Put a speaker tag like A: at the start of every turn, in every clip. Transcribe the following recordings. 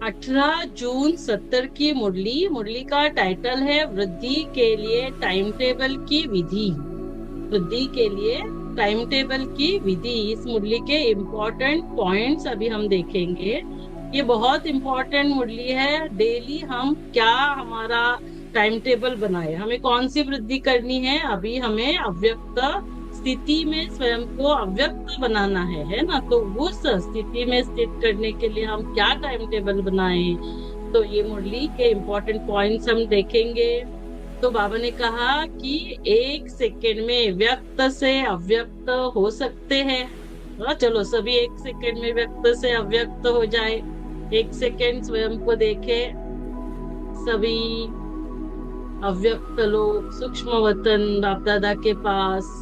A: 18 जून 70 की मुरली। मुरली का टाइटल है वृद्धि के लिए टाइम टेबल की विधि। वृद्धि के लिए टाइम टेबल की विधि। इस मुरली के इम्पोर्टेंट पॉइंट्स अभी हम देखेंगे। ये बहुत इम्पोर्टेंट मुरली है। डेली हम क्या हमारा टाइम टेबल बनाए, हमें कौन सी वृद्धि करनी है। अभी हमें अव्यक्त स्थिति में स्वयं को अव्यक्त बनाना है ना। तो उस स्थिति में स्थित करने के लिए हम क्या टाइम टेबल बनाए, तो ये मुरली के इम्पोर्टेंट पॉइंट्स हम देखेंगे। तो बाबा ने कहा कि 1 सेकेंड में व्यक्त से अव्यक्त हो सकते हैं। चलो सभी 1 सेकेंड में व्यक्त से अव्यक्त हो जाए। 1 सेकेंड स्वयं को देखे। सभी अव्यक्त लोग सूक्ष्म वतन बाप दादा के पास।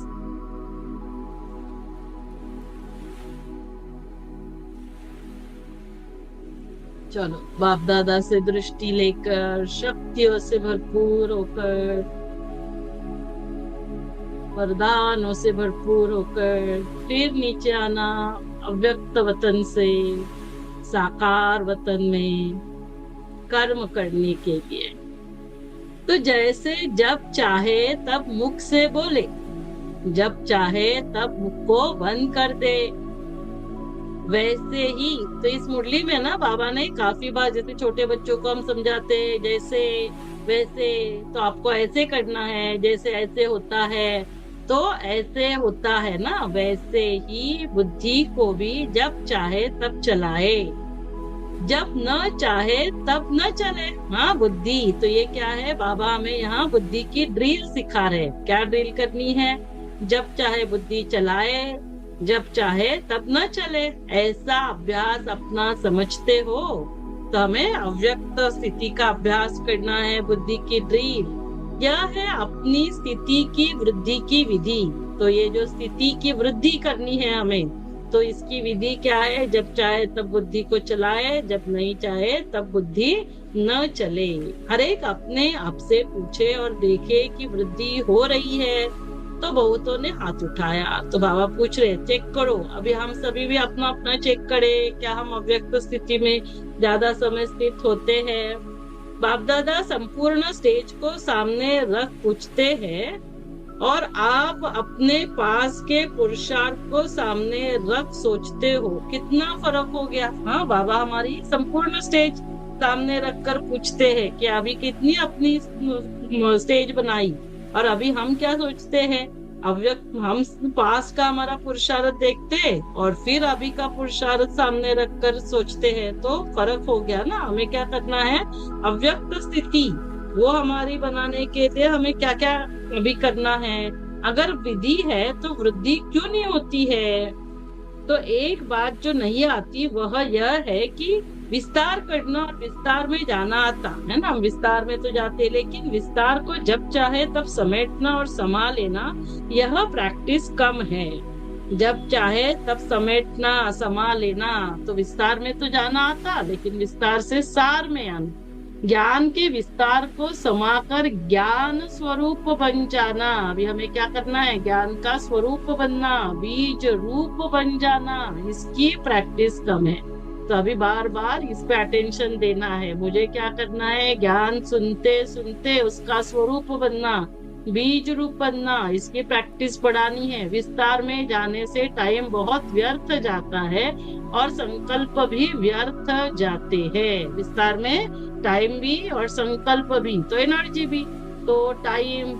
A: चलो बाप दादा से दृष्टि लेकर शक्तियों से भरपूर होकर, वरदानों से भरपूर होकर फिर नीचे आना अव्यक्त वतन से साकार वतन में कर्म करने के लिए। तो जैसे जब चाहे तब मुख से बोले, जब चाहे तब मुख को बंद कर दे, वैसे ही। तो इस मुरली में ना बाबा ने काफी बार, जैसे छोटे बच्चों को हम समझाते हैं जैसे वैसे, तो आपको ऐसे करना है, जैसे ऐसे होता है तो ऐसे होता है ना, वैसे ही बुद्धि को भी जब चाहे तब चलाए, जब न चाहे तब न चले। हाँ बुद्धि, तो ये क्या है, बाबा हमें यहाँ बुद्धि की ड्रिल सिखा रहे। क्या ड्रिल करनी है? जब चाहे बुद्धि चलाए, जब चाहे तब न चले। ऐसा अभ्यास अपना समझते हो तो हमें अव्यक्त स्थिति का अभ्यास करना है। बुद्धि की ड्रिल यह है अपनी स्थिति की वृद्धि की विधि। तो ये जो स्थिति की वृद्धि करनी है हमें, तो इसकी विधि क्या है? जब चाहे तब बुद्धि को चलाए, जब नहीं चाहे तब बुद्धि न चले। हर एक अपने आप से पूछे और देखे कि वृद्धि हो रही है। तो बहुतों ने हाथ उठाया, तो बाबा पूछ रहे चेक करो। अभी हम सभी भी अपना अपना चेक करें, क्या हम अव्यक्त स्थिति में ज्यादा समय स्थित होते हैं। बाप दादा संपूर्ण स्टेज को सामने रख पूछते हैं, और आप अपने पास के पुरुषार्थ को सामने रख सोचते हो, कितना फर्क हो गया। हाँ बाबा हमारी संपूर्ण स्टेज सामने रखकर पूछते हैं कि अभी कितनी अपनी स्टेज बनाई, और अभी हम क्या सोचते हैं। अव्यक्त हम पास का हमारा पुरुषार्थ देखते हैं और फिर अभी का पुरुषार्थ सामने रखकर सोचते हैं, तो फर्क हो गया ना। हमें क्या करना है, अव्यक्त स्थिति वो हमारी बनाने के लिए हमें क्या क्या अभी करना है। अगर विधि है तो वृद्धि क्यों नहीं होती है? तो एक बात जो नहीं आती वह यह है कि विस्तार करना और विस्तार में जाना आता है ना। हम विस्तार में तो जाते, लेकिन विस्तार को जब चाहे तब समेटना और समा लेना, यह प्रैक्टिस कम है। जब चाहे तब समेटना समा लेना, तो विस्तार में तो जाना आता, लेकिन विस्तार से सार में आना, ज्ञान के विस्तार को समाकर ज्ञान स्वरूप बन जाना। अभी हमें क्या करना है, ज्ञान का स्वरूप बनना, बीज रूप बन जाना, इसकी प्रैक्टिस कम है। तो अभी बार बार इस पे अटेंशन देना है। मुझे क्या करना है, ज्ञान सुनते सुनते उसका स्वरूप बनना, बीज रूप बनना, इसकी प्रैक्टिस बढ़ानी है। विस्तार में जाने से टाइम बहुत व्यर्थ जाता है और संकल्प भी व्यर्थ जाते हैं। विस्तार में टाइम भी और संकल्प भी, तो एनर्जी भी। तो टाइम,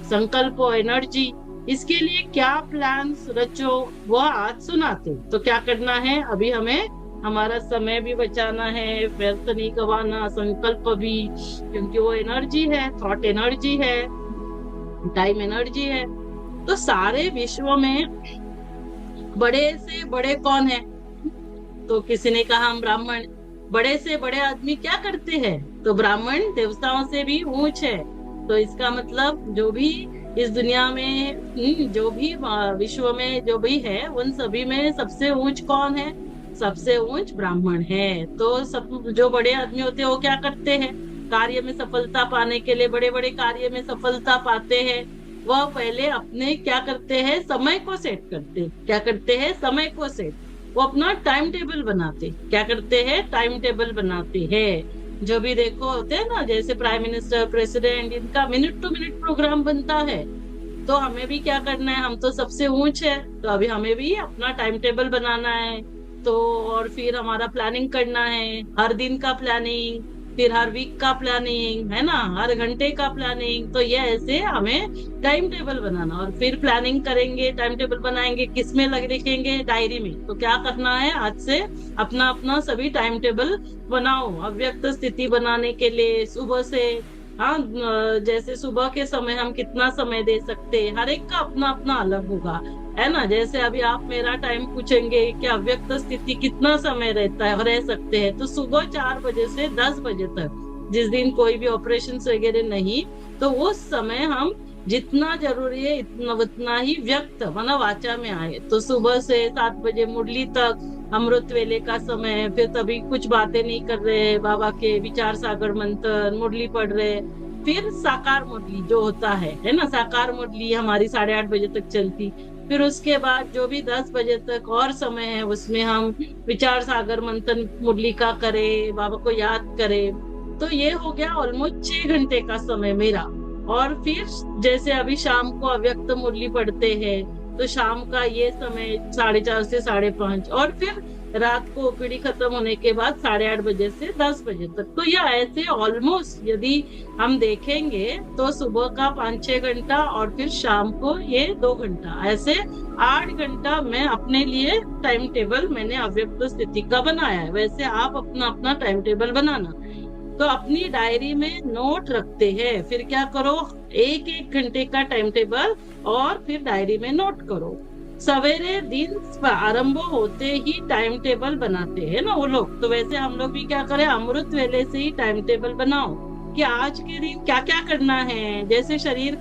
A: संकल्प और एनर्जी, इसके लिए क्या प्लान रचो वह आज सुनाते। तो क्या करना है, अभी हमें हमारा समय भी बचाना है, व्यर्थ नहीं गवाना, संकल्प भी, क्योंकि वो एनर्जी है, थॉट एनर्जी है, टाइम एनर्जी है। तो सारे विश्व में बड़े से बड़े कौन है? तो किसी ने कहा हम ब्राह्मण। बड़े से बड़े आदमी क्या करते हैं? तो ब्राह्मण देवताओं से भी ऊंच है। तो इसका मतलब जो भी इस दुनिया में जो भी विश्व में जो भी है, उन सभी में सबसे ऊंच कौन है? सबसे ऊंच ब्राह्मण है। तो सब जो बड़े आदमी होते हैं वो क्या करते हैं? कार्य में सफलता पाने के लिए, बड़े बड़े कार्य में सफलता पाते हैं, वह पहले अपने क्या करते हैं, समय को सेट करते हैं। क्या करते हैं? समय को सेट। वो अपना टाइम टेबल बनाते, क्या करते हैं, टाइम टेबल बनाते हैं। जो भी देखो होते हैं ना, जैसे प्राइम मिनिस्टर, प्रेसिडेंट, इनका मिनट टू मिनट प्रोग्राम बनता है। तो हमें भी क्या करना है, हम तो सबसे ऊंच है, तो अभी हमें भी अपना टाइम टेबल बनाना है। तो और फिर हमारा प्लानिंग करना है, हर दिन का प्लानिंग, फिर हर वीक का प्लानिंग, है ना, हर घंटे का प्लानिंग। तो ये ऐसे हमें टाइम टेबल बनाना, और फिर प्लानिंग करेंगे, टाइम टेबल बनाएंगे, किस में लग लिखेंगे, डायरी में। तो क्या करना है, आज से अपना अपना सभी टाइम टेबल बनाओ। अव्यक्त स्थिति बनाने के लिए सुबह से, हाँ, जैसे सुबह के समय हम कितना समय दे सकते हैं, हर एक का अपना अपना अलग होगा, है ना। जैसे अभी आप मेरा टाइम पूछेंगे कि अव्यक्त स्थिति कितना समय रहता है, रह सकते हैं, तो सुबह 4 बजे से 10 बजे तक, जिस दिन कोई भी ऑपरेशन वगैरह नहीं, तो उस समय हम जितना जरूरी है इतना उतना ही व्यक्त मतलब वाचा में आए। तो सुबह से 7 बजे मुरली तक अमृत वेले का समय है, फिर तभी कुछ बातें नहीं कर रहे, बाबा के विचार सागर मंथन, मुरली पढ़ रहे। फिर साकार मुरली जो होता है ना, साकार मुरली हमारी 8:30 बजे तक चलती। फिर उसके बाद जो भी 10 बजे तक और समय है, उसमें हम विचार सागर मंथन मुरली का करें, बाबा को याद करें। तो ये हो गया ऑलमोस्ट 6 घंटे का समय मेरा। और फिर जैसे अभी शाम को अव्यक्त मुरली पढ़ते हैं, तो शाम का ये समय 4:30 से 5:30, और फिर रात को ओपीडी खत्म होने के बाद 8:30 बजे से 10 बजे तक। तो यह ऐसे ऑलमोस्ट यदि हम देखेंगे तो सुबह का 5-6 घंटा, और फिर शाम को ये 2 घंटा, ऐसे 8 घंटा मैं अपने लिए टाइम टेबल मैंने अव्यक्त स्थिति का बनाया है। वैसे आप अपना अपना टाइम टेबल बनाना। तो अपनी डायरी में नोट रखते हैं, फिर क्या करो, 1-1 घंटे का टाइम टेबल, और फिर डायरी में नोट करो। सवेरे दिन आरंभ होते ही टाइम टेबल बनाते हैं ना वो लोग, तो वैसे हम लोग भी क्या करें, अमृत वेले से ही टाइम टेबल बनाओ कि आज के दिन क्या क्या करना है। जैसे शरीर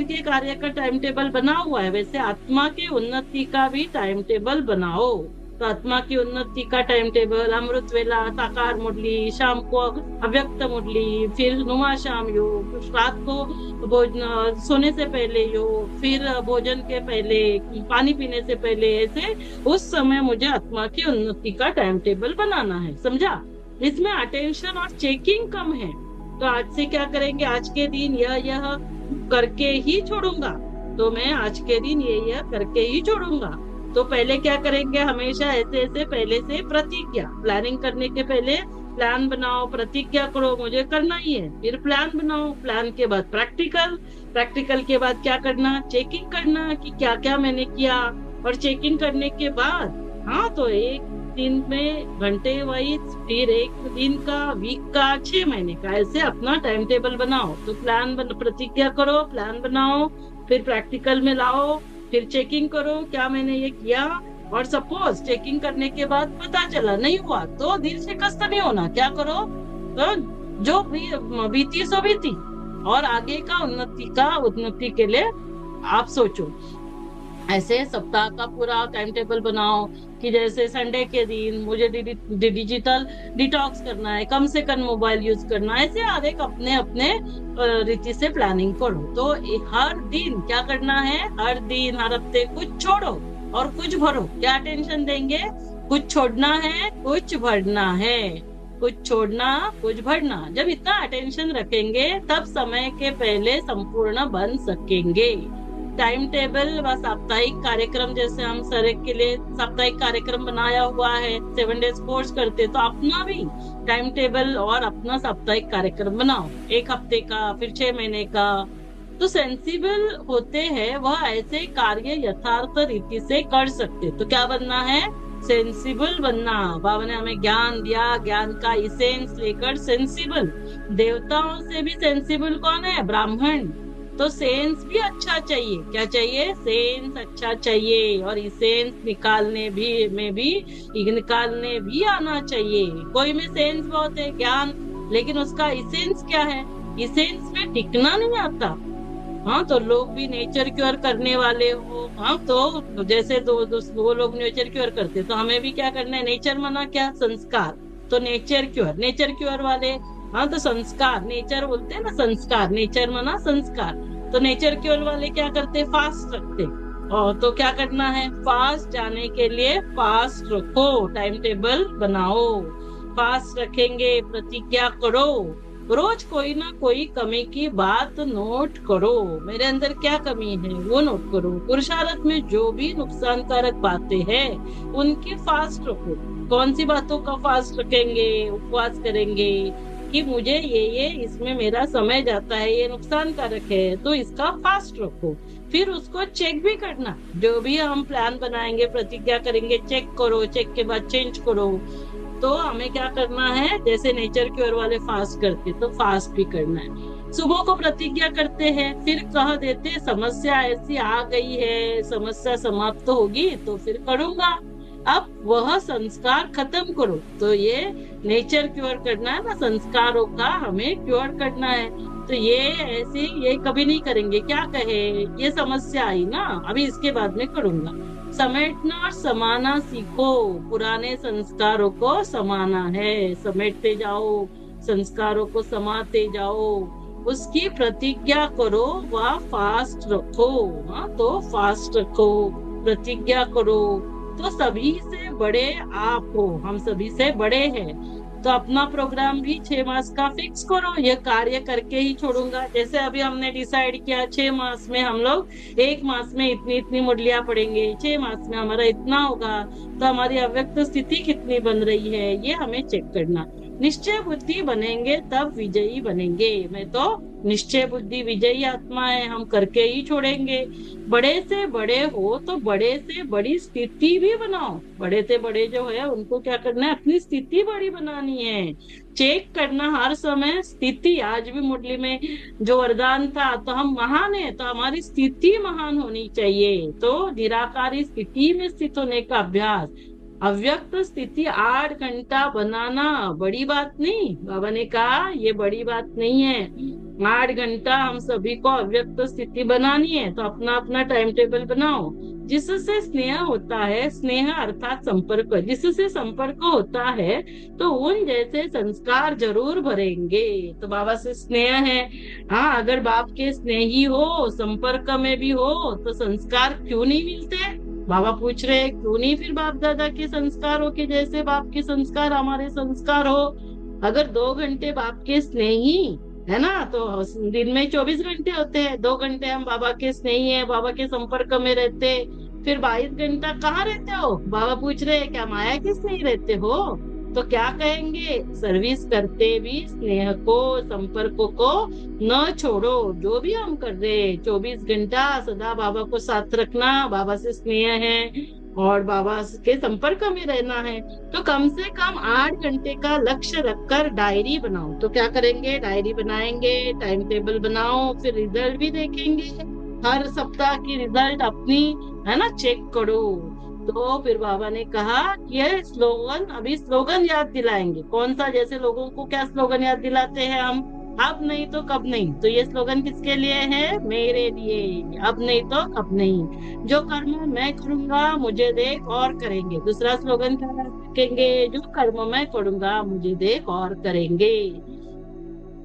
A: के कार्य का टाइम टेबल बना हुआ है, वैसे आत्मा की उन्नति का भी टाइम टेबल बनाओ। तो आत्मा की उन्नति का टाइम टेबल, अमृत वेला, साकार मुरली, शाम को अव्यक्त मुरली, फिर नुमा शाम योग, रात को भोजन सोने से पहले योग, फिर भोजन के पहले, पानी पीने से पहले, ऐसे उस समय मुझे आत्मा की उन्नति का टाइम टेबल बनाना है, समझा। इसमें अटेंशन और चेकिंग कम है। तो आज से क्या करेंगे, आज के दिन यह करके ही छोड़ूंगा, तो मैं आज के दिन यह करके ही छोड़ूंगा। तो पहले क्या करेंगे, हमेशा ऐसे ऐसे पहले से प्रतिज्ञा, प्लानिंग करने के पहले प्लान बनाओ, प्रतिज्ञा करो मुझे करना ही है, फिर प्लान बनाओ, प्लान के बाद प्रैक्टिकल, प्रैक्टिकल के बाद क्या करना, चेकिंग करना कि क्या क्या मैंने किया। और चेकिंग करने के बाद, हाँ, तो एक दिन में घंटे वाइज, फिर एक दिन का, वीक का, 6 महीने का, ऐसे अपना टाइम टेबल बनाओ। तो प्रतिज्ञा करो, प्लान बनाओ, फिर प्रैक्टिकल में लाओ, फिर चेकिंग करो क्या मैंने ये किया। और सपोज चेकिंग करने के बाद पता चला नहीं हुआ, तो दिल से कष्ट नहीं होना, क्या करो, तो जो बीती सो बीती, और आगे का उन्नति के लिए आप सोचो। ऐसे सप्ताह का पूरा टाइम टेबल बनाओ कि जैसे संडे के दिन मुझे डिजिटल डिटॉक्स करना है, कम से कम मोबाइल यूज करना है, ऐसे हर एक अपने अपने रीति से प्लानिंग करो। तो हर दिन क्या करना है, हर दिन, हर हफ्ते कुछ छोड़ो और कुछ भरो। क्या टेंशन देंगे, कुछ छोड़ना है, कुछ भरना है, कुछ छोड़ना, कुछ भरना। जब इतना अटेंशन रखेंगे तब समय के पहले संपूर्ण बन सकेंगे। टाइम टेबल व साप्ताहिक कार्यक्रम, जैसे हम सर के लिए साप्ताहिक कार्यक्रम बनाया हुआ है, 7 डेज कोर्स करते, तो अपना भी टाइम टेबल और अपना साप्ताहिक कार्यक्रम बनाओ, 1 हफ्ते का, फिर 6 महीने का। तो सेंसिबल होते हैं वह ऐसे कार्य यथार्थ रीति से कर सकते। तो क्या बनना है, सेंसिबल बनना। बाबा ने हमें ज्ञान दिया, ज्ञान का इसेंस लेकर सेंसिबल। देवताओं से भी सेंसिबल कौन है, ब्राह्मण। तो सेंस भी अच्छा चाहिए, क्या चाहिए, सेंस अच्छा चाहिए, और इसेंस निकालने भी आना चाहिए। कोई में सेंस बहुत है, ज्ञान, लेकिन उसका इसेंस क्या है, इसेंस में टिकना नहीं आता। हाँ, तो लोग भी नेचर क्योर करने वाले हो, हाँ, तो जैसे दो लोग नेचर क्योर करते, तो हमें भी क्या करना है, नेचर मना क्या, संस्कार। तो नेचर क्योर वाले, हाँ, तो संस्कार, नेचर बोलते हैं ना, संस्कार, नेचर मना संस्कार। तो नेचर क्योर वाले क्या करते, फास्ट रखते, और तो क्या करना है, फास्ट जाने के लिए फास्ट रखो, टाइम टेबल बनाओ, फास्ट रखेंगे, प्रतिज्ञा करो, रोज कोई ना कोई कमी की बात नोट करो, मेरे अंदर क्या कमी है वो नोट करो, पुरुषार्थ में जो भी नुकसानकारक बातें हैं उनकी फास्ट रखो। कौन सी बातों का फास्ट रखेंगे, उपवास करेंगे कि मुझे ये इसमें मेरा समय जाता है, ये नुकसानकारक है, तो इसका फास्ट रखो। फिर उसको चेक भी करना, जो भी हम प्लान बनाएंगे, प्रतिज्ञा करेंगे, चेक करो, चेक के बाद चेंज करो। तो हमें क्या करना है, जैसे नेचर क्योर वाले फास्ट करते तो फास्ट भी करना है। सुबह को प्रतिज्ञा करते हैं, फिर कह देते समस्या ऐसी आ गई है, समस्या समाप्त तो होगी तो फिर करूंगा। अब वह संस्कार खत्म करो, तो ये नेचर क्योर करना है ना, संस्कारों का हमें क्योर करना है। तो ये ऐसे ये कभी नहीं करेंगे, क्या कहे, ये समस्या आई ना, अभी इसके बाद में करूंगा। समेटना और समाना सीखो, पुराने संस्कारों को समाना है, समेटते जाओ, संस्कारों को समाते जाओ, उसकी प्रतिज्ञा करो, वह फास्ट रखो। हाँ, तो फास्ट रखो, प्रतिज्ञा करो, तो सभी से बड़े आप हो, हम सभी से बड़े हैं। तो अपना प्रोग्राम भी 6 मास का फिक्स करो, ये कार्य करके ही छोड़ूंगा। जैसे अभी हमने डिसाइड किया 6 मास में हम लोग 1 मास में इतनी इतनी मुरलियां पढ़ेंगे, 6 मास में हमारा इतना होगा, तो हमारी अव्यक्त स्थिति कितनी बन रही है ये हमें चेक करना। निश्चय बुद्धि बनेंगे तब विजयी बनेंगे, मैं तो निश्चय बुद्धि विजयी आत्मा है, हम करके ही छोड़ेंगे। बड़े से बड़े हो तो बड़े से बड़ी स्थिति भी बनाओ, बड़े से बड़े जो है उनको क्या करना है, अपनी स्थिति बड़ी बनानी है, चेक करना हर समय स्थिति। आज भी मुरली में जो वरदान था, तो हम महान है तो हमारी स्थिति महान होनी चाहिए, तो निराकारी स्थिति में स्थित होने का अभ्यास। अव्यक्त स्थिति 8 घंटा बनाना बड़ी बात नहीं, बाबा ने कहा ये बड़ी बात नहीं है। 8 घंटा हम सभी को अव्यक्त स्थिति बनानी है, तो अपना अपना टाइम टेबल बनाओ। जिससे स्नेह होता है, स्नेह अर्थात संपर्क, जिससे संपर्क होता है तो उन जैसे संस्कार जरूर भरेंगे। तो बाबा से स्नेह है, हाँ, अगर बाप के स्नेही हो, संपर्क में भी हो, तो संस्कार क्यों नहीं मिलते। बाबा पूछ रहे हैं क्यों नहीं फिर बाप दादा के संस्कारों के जैसे बाप के संस्कार हमारे संस्कार हो। अगर 2 घंटे बाप के स्नेही है ना, तो दिन में 24 घंटे होते हैं, 2 घंटे हम बाबा के स्नेही है, बाबा के संपर्क में रहते, फिर 22 घंटा कहाँ रहते हो। बाबा पूछ रहे हैं क्या माया के स्नेही रहते हो, तो क्या कहेंगे, सर्विस करते भी स्नेह को, संपर्कों को न छोड़ो। जो भी हम कर रहे 24 घंटा सदा बाबा को साथ रखना, बाबा से स्नेह है और बाबा के संपर्क में रहना है, तो कम से कम 8 घंटे का लक्ष्य रखकर डायरी बनाओ। तो क्या करेंगे, डायरी बनाएंगे, टाइम टेबल बनाओ, फिर रिजल्ट भी देखेंगे, हर सप्ताह की रिजल्ट अपनी है ना चेक करो। तो फिर बाबा ने कहा कि ये स्लोगन, अभी स्लोगन याद दिलाएंगे, कौन सा, जैसे लोगों को क्या स्लोगन याद दिलाते हैं हम, अब नहीं तो कब नहीं, तो ये स्लोगन किसके लिए है, मेरे लिए, अब नहीं तो कब नहीं, जो कर्म मैं करूंगा मुझे देख और करेंगे। दूसरा स्लोगन क्या रखेंगे, जो कर्म मैं करूंगा मुझे देख और करेंगे।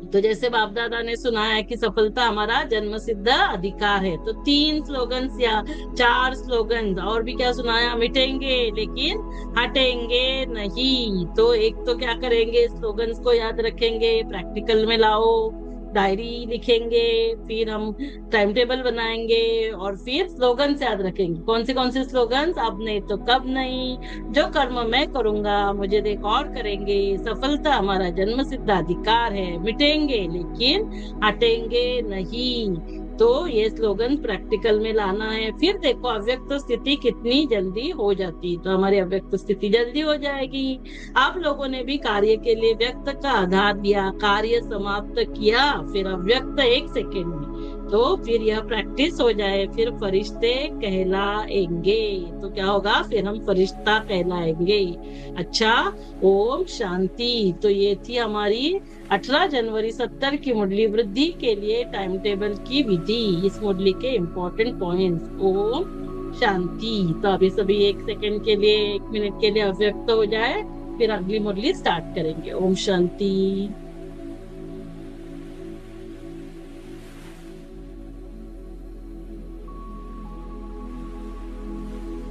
A: तो जैसे बाप दादा ने सुनाया कि सफलता हमारा जन्म सिद्ध अधिकार है, तो 3 स्लोगन्स या 4 स्लोगन्स, और भी क्या सुनाया, मिटेंगे लेकिन हटेंगे नहीं। तो एक तो क्या करेंगे, स्लोगन्स को याद रखेंगे, प्रैक्टिकल में लाओ, डायरी लिखेंगे, फिर हम टाइम टेबल बनाएंगे, और फिर स्लोगन्स याद रखेंगे। कौन से स्लोगन्स, अब नहीं तो कब नहीं, जो कर्म मैं करूंगा मुझे देख और करेंगे, सफलता हमारा जन्म सिद्ध अधिकार है, मिटेंगे लेकिन हटेंगे नहीं। तो ये स्लोगन प्रैक्टिकल में लाना है। फिर देखो अव्यक्त स्थिति कितनी जल्दी हो जाती, तो हमारी अव्यक्त स्थिति जल्दी हो जाएगी। आप लोगों ने भी कार्य के लिए व्यक्त का आधार दिया, कार्य समाप्त किया, फिर अव्यक्त 1 सेकेंड में, तो फिर यह प्रैक्टिस हो जाए, फिर फरिश्ते कहलाएंगे। तो क्या होगा, फिर हम फरिश्ता कहलाएंगे। अच्छा, ओम शांति। तो ये थी हमारी 18 जनवरी 70 की मुरली वृद्धि के लिए टाइम टेबल की विधि, इस मुरली के इम्पोर्टेंट पॉइंट्स। ओम शांति। तो अभी सभी 1 सेकेंड के लिए, 1 मिनट के लिए अव्यक्त हो जाए, फिर अगली मुरली स्टार्ट करेंगे। ओम शांति।